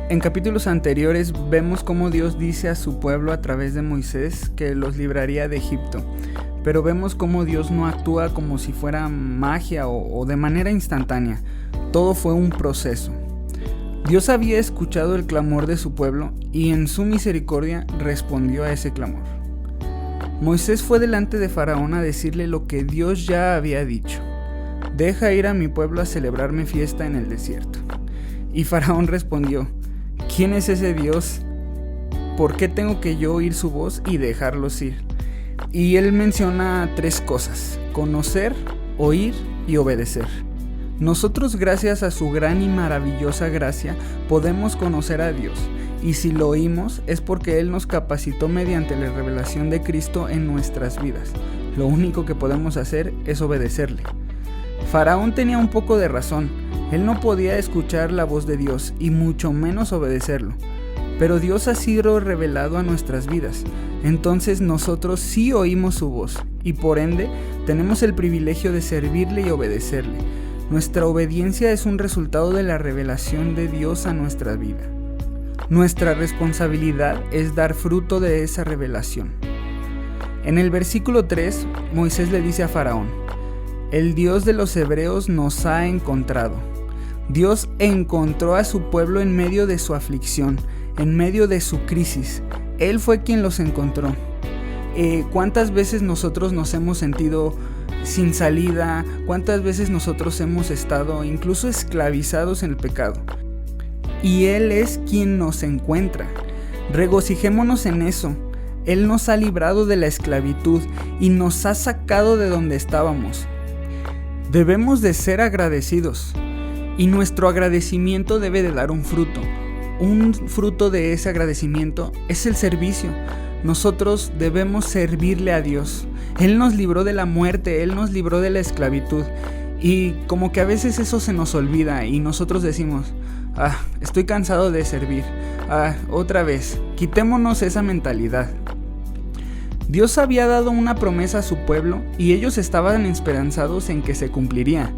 En capítulos anteriores vemos cómo Dios dice a su pueblo a través de Moisés que los libraría de Egipto, pero vemos cómo Dios no actúa como si fuera magia o de manera instantánea. Todo fue un proceso. Dios había escuchado el clamor de su pueblo y en su misericordia respondió a ese clamor. Moisés fue delante de Faraón a decirle lo que Dios ya había dicho: deja ir a mi pueblo a celebrarme fiesta en el desierto. Y Faraón respondió: ¿quién es ese Dios? ¿Por qué tengo que yo oír su voz y dejarlos ir? Y él menciona 3 cosas: conocer, oír y obedecer. Nosotros, gracias a su gran y maravillosa gracia, podemos conocer a Dios, y si lo oímos es porque Él nos capacitó mediante la revelación de Cristo en nuestras vidas. Lo único que podemos hacer es obedecerle. Faraón tenía un poco de razón. Él no podía escuchar la voz de Dios y mucho menos obedecerlo. Pero Dios ha sido revelado a nuestras vidas. Entonces nosotros sí oímos su voz y por ende tenemos el privilegio de servirle y obedecerle. Nuestra obediencia es un resultado de la revelación de Dios a nuestra vida. Nuestra responsabilidad es dar fruto de esa revelación. En el versículo 3, Moisés le dice a Faraón: el Dios de los hebreos nos ha encontrado. Dios encontró a su pueblo en medio de su aflicción, en medio de su crisis. Él fue quien los encontró. ¿Cuántas veces nosotros nos hemos sentido sin salida? ¿Cuántas veces nosotros hemos estado incluso esclavizados en el pecado? Y Él es quien nos encuentra. Regocijémonos en eso. Él nos ha librado de la esclavitud y nos ha sacado de donde estábamos. Debemos de ser agradecidos y nuestro agradecimiento debe de dar un fruto. Un fruto de ese agradecimiento es el servicio. Nosotros debemos servirle a Dios. Él nos libró de la muerte, Él nos libró de la esclavitud. Y como que a veces eso se nos olvida y nosotros decimos: estoy cansado de servir. Otra vez, quitémonos esa mentalidad. Dios había dado una promesa a su pueblo y ellos estaban esperanzados en que se cumpliría.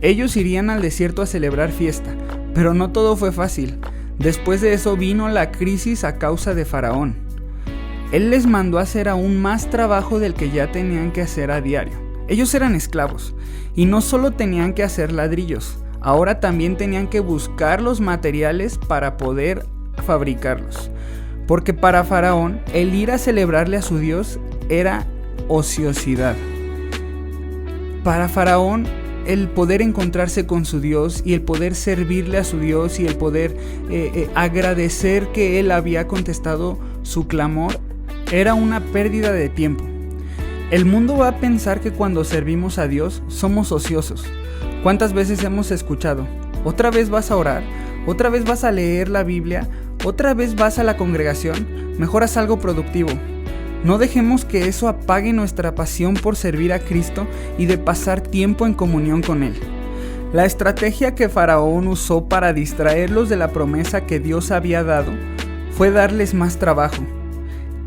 Ellos irían al desierto a celebrar fiesta, pero no todo fue fácil. Después de eso vino la crisis a causa de Faraón. Él les mandó a hacer aún más trabajo del que ya tenían que hacer a diario. Ellos eran esclavos y no solo tenían que hacer ladrillos, ahora también tenían que buscar los materiales para poder fabricarlos. Porque para Faraón, el ir a celebrarle a su Dios era ociosidad. Para Faraón, el poder encontrarse con su Dios y el poder servirle a su Dios y el poder agradecer que Él había contestado su clamor era una pérdida de tiempo. El mundo va a pensar que cuando servimos a Dios somos ociosos. ¿Cuántas veces hemos escuchado: otra vez vas a orar? ¿Otra vez vas a leer la Biblia? ¿Otra vez vas a la congregación? Mejor haz algo productivo. No dejemos que eso apague nuestra pasión por servir a Cristo y de pasar tiempo en comunión con Él. La estrategia que Faraón usó para distraerlos de la promesa que Dios había dado fue darles más trabajo.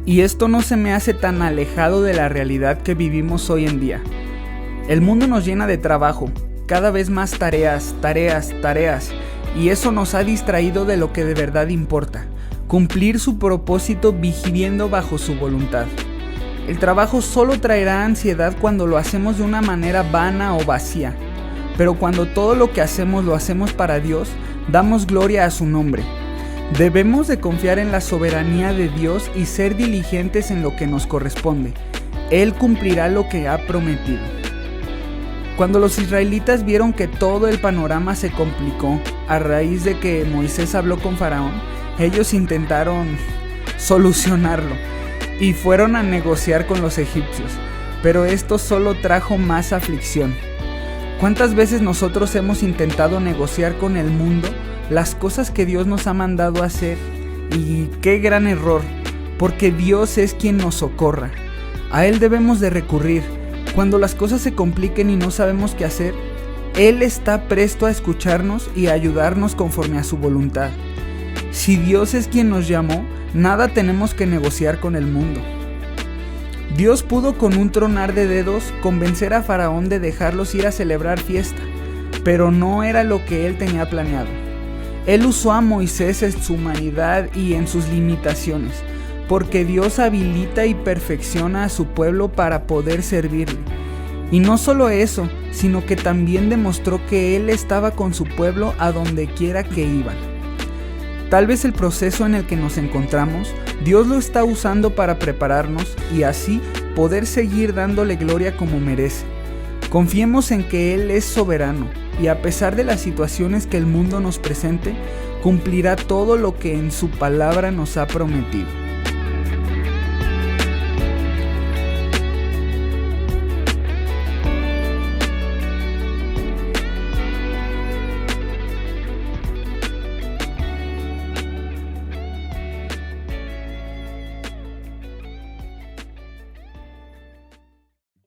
Y esto no se me hace tan alejado de la realidad que vivimos hoy en día. El mundo nos llena de trabajo, cada vez más tareas, y eso nos ha distraído de lo que de verdad importa: cumplir su propósito viviendo bajo su voluntad. El trabajo solo traerá ansiedad cuando lo hacemos de una manera vana o vacía, pero cuando todo lo que hacemos lo hacemos para Dios, damos gloria a su nombre. Debemos de confiar en la soberanía de Dios y ser diligentes en lo que nos corresponde. Él cumplirá lo que ha prometido. Cuando los israelitas vieron que todo el panorama se complicó a raíz de que Moisés habló con Faraón, ellos intentaron solucionarlo y fueron a negociar con los egipcios, pero esto solo trajo más aflicción. ¿Cuántas veces nosotros hemos intentado negociar con el mundo las cosas que Dios nos ha mandado hacer? Y qué gran error, porque Dios es quien nos socorra. A Él debemos de recurrir. Cuando las cosas se compliquen y no sabemos qué hacer, Él está presto a escucharnos y a ayudarnos conforme a su voluntad. Si Dios es quien nos llamó, nada tenemos que negociar con el mundo. Dios pudo con un tronar de dedos convencer a Faraón de dejarlos ir a celebrar fiesta, pero no era lo que él tenía planeado. Él usó a Moisés en su humanidad y en sus limitaciones, porque Dios habilita y perfecciona a su pueblo para poder servirle. Y no solo eso, sino que también demostró que Él estaba con su pueblo a donde quiera que iban. Tal vez el proceso en el que nos encontramos, Dios lo está usando para prepararnos y así poder seguir dándole gloria como merece. Confiemos en que Él es soberano y a pesar de las situaciones que el mundo nos presente, cumplirá todo lo que en su palabra nos ha prometido.